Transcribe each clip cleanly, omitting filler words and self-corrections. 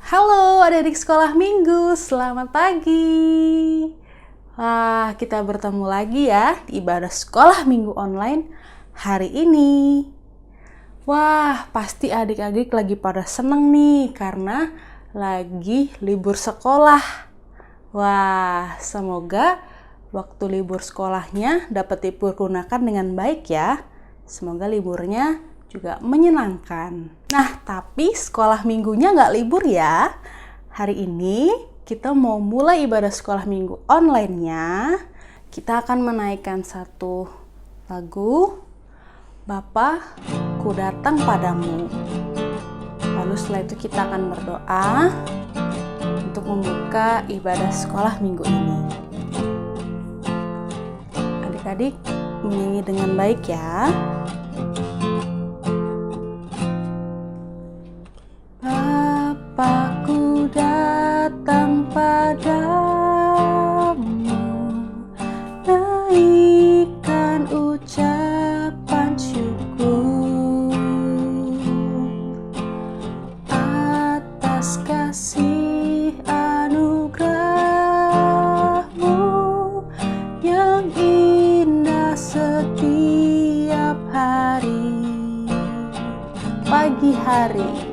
Halo adik-adik sekolah minggu, selamat pagi. Wah, kita bertemu lagi ya di ibadah sekolah minggu online hari ini. Wah, pasti adik-adik lagi pada seneng nih karena lagi libur sekolah. Wah, semoga waktu libur sekolahnya dapat dipergunakan dengan baik ya. Semoga liburnya juga menyenangkan. Nah, tapi sekolah minggunya nggak libur ya. Hari ini kita mau mulai ibadah sekolah minggu online-nya. Kita akan menaikkan satu lagu, Bapa, ku datang padamu. Lalu setelah itu kita akan berdoa untuk membuka ibadah sekolah minggu ini. Adik-adik menyanyi dengan baik ya. Bapa, ku datang padamu, naikkan ucapan syukur atas kasih anugerah-Mu yang indah setiap hari. Pagi hari,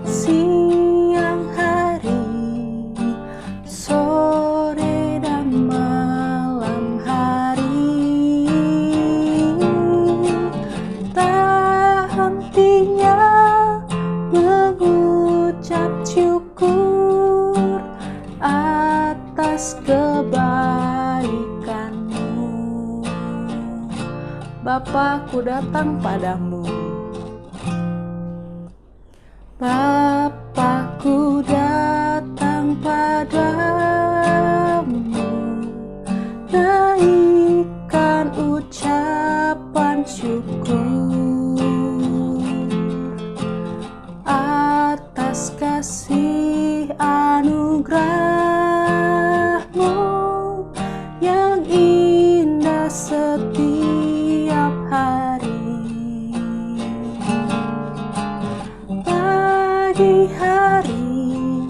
siang hari, sore dan malam hari, tak hentinya mengucap syukur atas kebaikan-Mu. Bapa, ku datang padamu. Bapa, ku datang padamu, naikkan ucapan syukur atas kasih anugerah-Mu yang indah setiap hari. Pagi hari,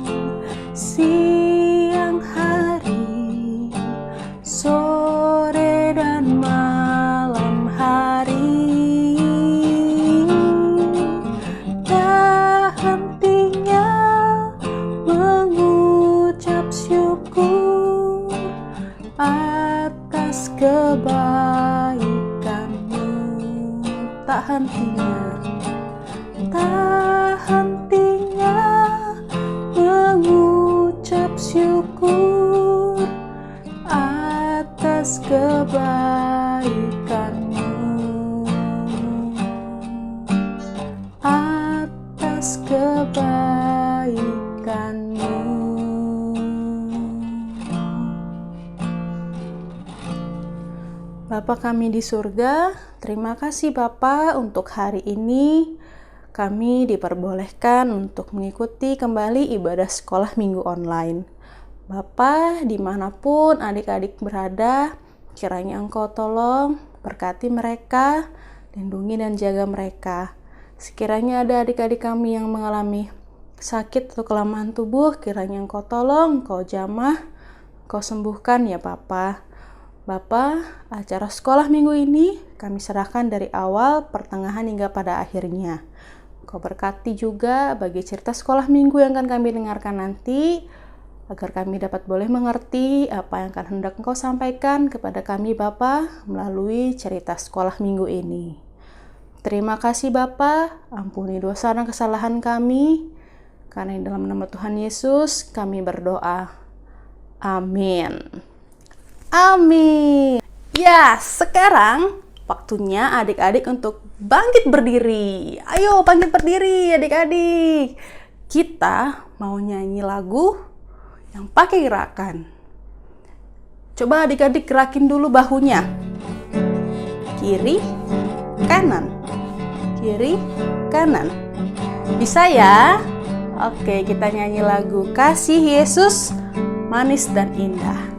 siang hari, sore dan malam hari, tak hentinya mengucap syukur atas kebaikan-Mu. Tak hentinya mengucap syukur atas kebaikan-Mu, atas kebaikan-Mu. Bapa kami di surga, terima kasih Bapa untuk hari ini. Kami diperbolehkan untuk mengikuti kembali ibadah sekolah minggu online. Bapa, dimanapun adik-adik berada, kiranya Engkau tolong berkati mereka, lindungi dan jaga mereka. Sekiranya ada adik-adik kami yang mengalami sakit atau kelemahan tubuh, kiranya Engkau tolong, Engkau jamah, Engkau sembuhkan ya Bapa. Bapa, acara sekolah minggu ini kami serahkan dari awal, pertengahan hingga pada akhirnya. Kau berkati juga bagi cerita sekolah minggu yang akan kami dengarkan nanti, agar kami dapat boleh mengerti apa yang akan hendak Engkau sampaikan kepada kami Bapa melalui cerita sekolah minggu ini. Terima kasih Bapa, ampuni dosa dan kesalahan kami, karena di dalam nama Tuhan Yesus kami berdoa. Amin. Amin. Ya, sekarang waktunya adik-adik untuk bangkit berdiri. Ayo bangkit berdiri adik-adik. Kita mau nyanyi lagu yang pakai gerakan. Coba adik-adik gerakin dulu bahunya. Kiri, kanan. Kiri, kanan. Bisa ya? Oke, kita nyanyi lagu Kasih Yesus Manis dan Indah.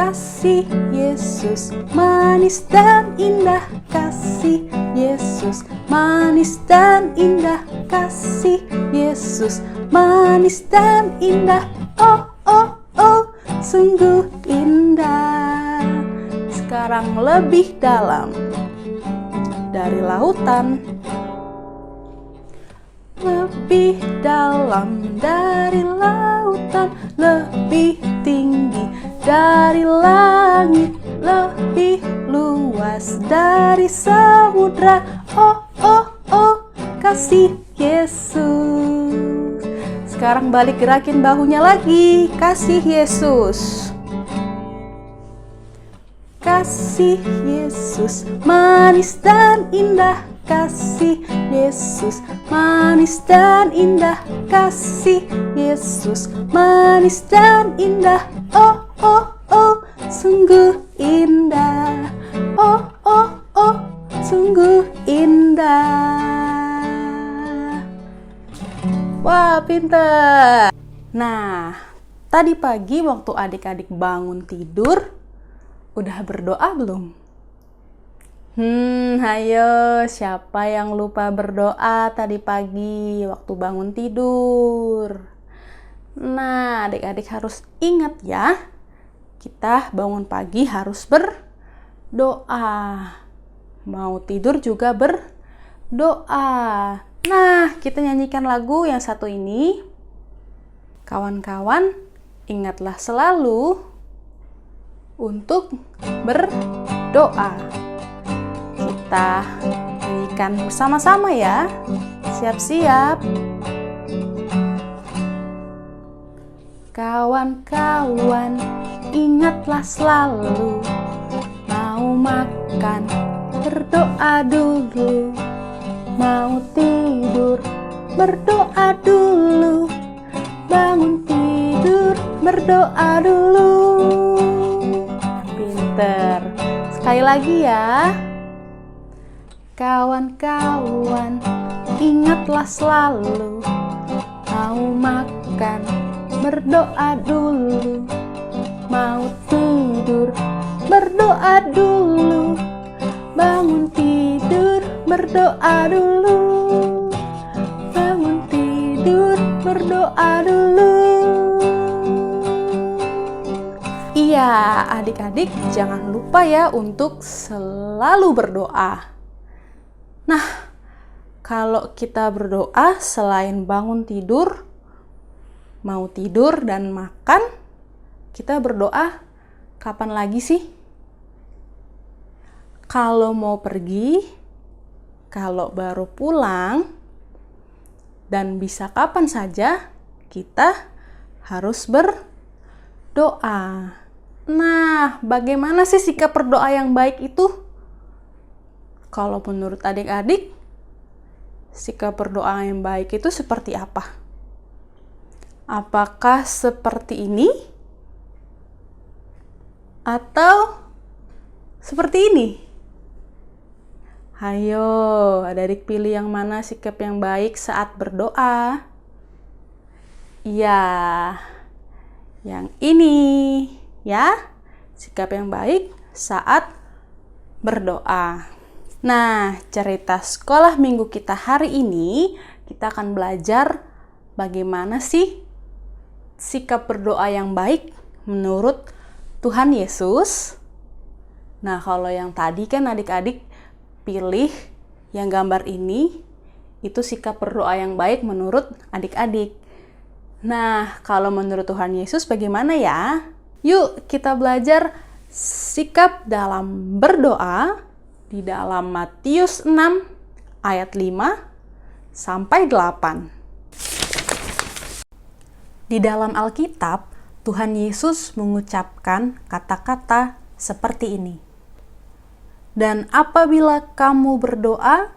Kasih Yesus manis dan indah, kasih Yesus manis dan indah, kasih Yesus manis dan indah. Oh, oh, oh, sungguh indah. Sekarang lebih dalam. Dari lautan, lebih dalam dari lautan, lebih tinggi dari langit, lebih luas dari samudra. Oh, oh, oh, kasih Yesus. Sekarang balik gerakin bahunya lagi. Kasih Yesus. Kasih Yesus manis dan indah, kasih Yesus manis dan indah, kasih Yesus manis dan indah. Oh, oh, oh, sungguh indah. Oh, oh, oh, sungguh indah. Wah, pinter. Nah, tadi pagi waktu adik-adik bangun tidur, udah berdoa belum? Hayo, siapa yang lupa berdoa tadi pagi waktu bangun tidur? Nah, adik-adik harus ingat ya, kita bangun pagi harus berdoa. Mau tidur juga berdoa. Nah, kita nyanyikan lagu yang satu ini. Kawan-kawan, ingatlah selalu untuk berdoa. Kita nyanyikan bersama-sama ya. Siap-siap. Kawan-kawan, ingatlah selalu, mau makan, berdoa dulu. Mau tidur, berdoa dulu. Bangun tidur, berdoa dulu. Sekali lagi ya. Kawan-kawan, ingatlah selalu, mau makan, berdoa dulu. Mau tidur, berdoa dulu. Bangun tidur, berdoa dulu. Bangun tidur, berdoa dulu. Iya, adik-adik jangan lupa ya untuk selalu berdoa. Nah, kalau kita berdoa selain bangun tidur, mau tidur dan makan, kita berdoa kapan lagi sih? Kalau mau pergi, kalau baru pulang, dan bisa kapan saja, kita harus berdoa. Nah, bagaimana sih sikap berdoa yang baik itu? Kalau menurut adik-adik, sikap berdoa yang baik itu seperti apa? Apakah seperti ini? Atau seperti ini? Hayo, adik-adik pilih yang mana sikap yang baik saat berdoa? Iya, yang ini. Ya, sikap yang baik saat berdoa. Nah, cerita sekolah minggu kita hari ini, kita akan belajar bagaimana sih sikap berdoa yang baik menurut Tuhan Yesus. Nah, kalau yang tadi kan adik-adik pilih yang gambar ini, itu sikap berdoa yang baik menurut adik-adik. Nah, kalau menurut Tuhan Yesus bagaimana ya? Yuk kita belajar sikap dalam berdoa di dalam Matius 6 ayat 5 sampai 8. Di dalam Alkitab, Tuhan Yesus mengucapkan kata-kata seperti ini. Dan apabila kamu berdoa,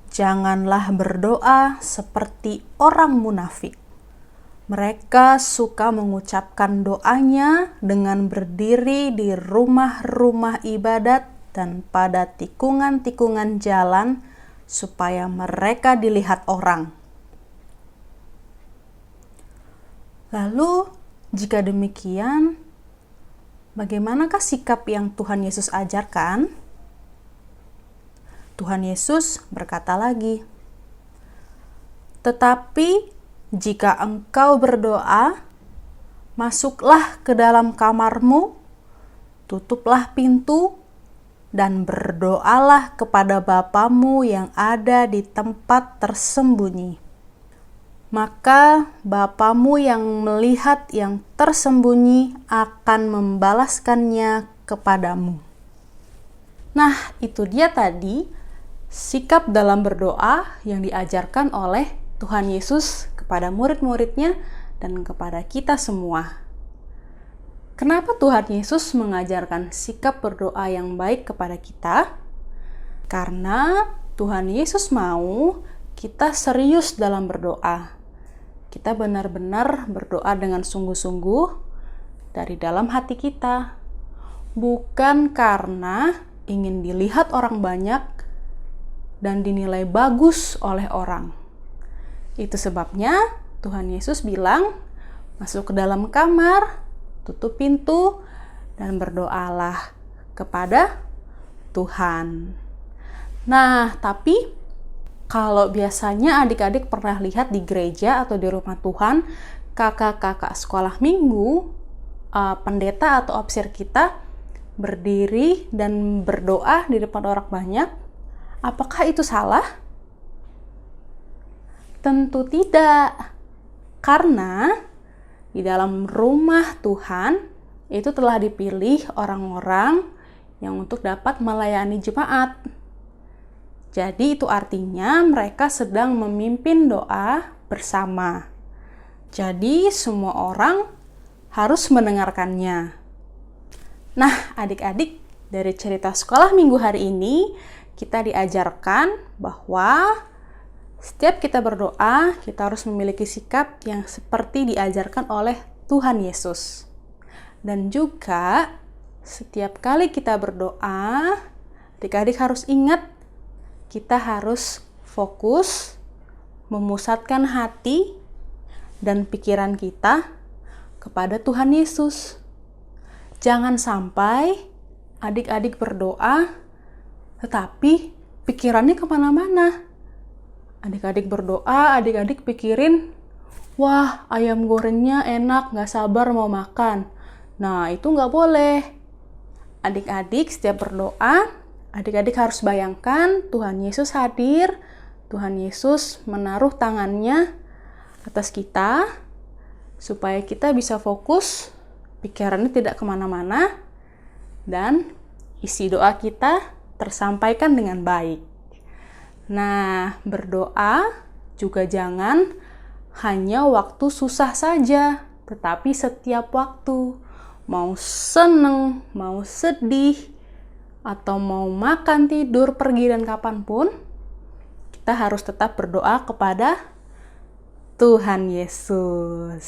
janganlah berdoa seperti orang munafik. Mereka suka mengucapkan doanya dengan berdiri di rumah-rumah ibadat dan pada tikungan-tikungan jalan supaya mereka dilihat orang. Lalu, jika demikian, Bagaimanakah sikap yang Tuhan Yesus ajarkan? Tuhan Yesus berkata lagi, "Tetapi jika engkau berdoa, masuklah ke dalam kamarmu, tutuplah pintu, dan berdoalah kepada Bapamu yang ada di tempat tersembunyi. Maka Bapamu yang melihat yang tersembunyi akan membalaskannya kepadamu." Nah, itu dia tadi sikap dalam berdoa yang diajarkan oleh Tuhan Yesus kepada murid-muridnya dan kepada kita semua. Kenapa Tuhan Yesus mengajarkan sikap berdoa yang baik kepada kita? Karena Tuhan Yesus mau kita serius dalam berdoa. Kita benar-benar berdoa dengan sungguh-sungguh dari dalam hati kita. Bukan karena ingin dilihat orang banyak dan dinilai bagus oleh orang. Itu sebabnya Tuhan Yesus bilang, masuk ke dalam kamar, tutup pintu, dan berdoalah kepada Tuhan. Nah, tapi kalau biasanya adik-adik pernah lihat di gereja atau di rumah Tuhan, kakak-kakak sekolah minggu, pendeta atau opsir kita berdiri dan berdoa di depan orang banyak, apakah itu salah? Tentu tidak, karena di dalam rumah Tuhan itu telah dipilih orang-orang yang untuk dapat melayani jemaat. Jadi itu artinya mereka sedang memimpin doa bersama. Jadi semua orang harus mendengarkannya. Nah, adik-adik, dari cerita sekolah minggu hari ini, kita diajarkan bahwa setiap kita berdoa, kita harus memiliki sikap yang seperti diajarkan oleh Tuhan Yesus. Dan juga, setiap kali kita berdoa, adik-adik harus ingat, kita harus fokus, memusatkan hati dan pikiran kita kepada Tuhan Yesus. Jangan sampai adik-adik berdoa, tetapi pikirannya kemana-mana. Adik-adik berdoa, adik-adik pikirin, wah ayam gorengnya enak, gak sabar mau makan. Nah, itu gak boleh. Adik-adik setiap berdoa, adik-adik harus bayangkan Tuhan Yesus hadir, Tuhan Yesus menaruh tangannya atas kita, supaya kita bisa fokus, pikirannya tidak kemana-mana, dan isi doa kita tersampaikan dengan baik. Nah, berdoa juga jangan hanya waktu susah saja, tetapi setiap waktu, mau seneng, mau sedih, atau mau makan, tidur, pergi, dan kapanpun, kita harus tetap berdoa kepada Tuhan Yesus.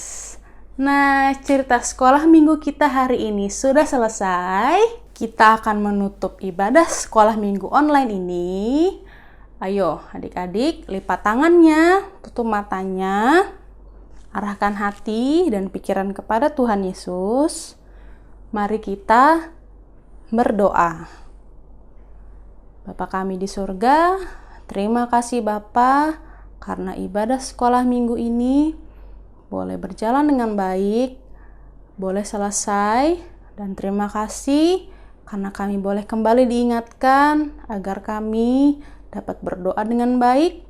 Nah, cerita sekolah minggu kita hari ini sudah selesai. Kita akan menutup ibadah sekolah minggu online ini. Ayo, adik-adik, lipat tangannya, tutup matanya, arahkan hati dan pikiran kepada Tuhan Yesus. Mari kita berdoa. Bapa kami di surga, terima kasih Bapa karena ibadah sekolah minggu ini boleh berjalan dengan baik, boleh selesai, dan terima kasih karena kami boleh kembali diingatkan agar kami dapat berdoa dengan baik,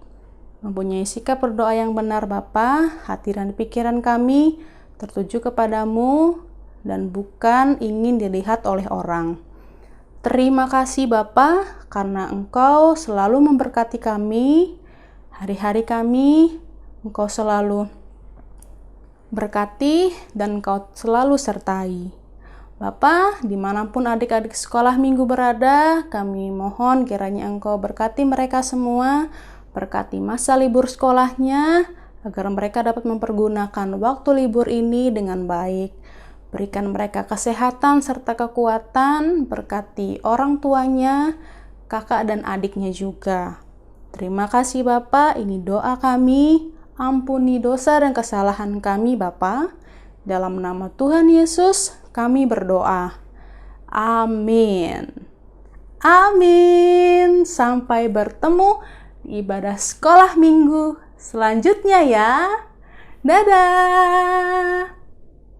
mempunyai sikap berdoa yang benar Bapa, hati dan pikiran kami tertuju kepadamu dan bukan ingin dilihat oleh orang. Terima kasih Bapa, karena Engkau selalu memberkati kami, hari-hari kami, Engkau selalu berkati dan Engkau selalu sertai. Bapa, dimanapun adik-adik sekolah minggu berada, kami mohon kiranya Engkau berkati mereka semua, berkati masa libur sekolahnya, agar mereka dapat mempergunakan waktu libur ini dengan baik. Berikan mereka kesehatan serta kekuatan, berkati orang tuanya, kakak dan adiknya juga. Terima kasih Bapa, ini doa kami, ampuni dosa dan kesalahan kami Bapa. Dalam nama Tuhan Yesus, kami berdoa. Amin. Amin. Sampai bertemu di ibadah sekolah minggu selanjutnya ya. Dadah.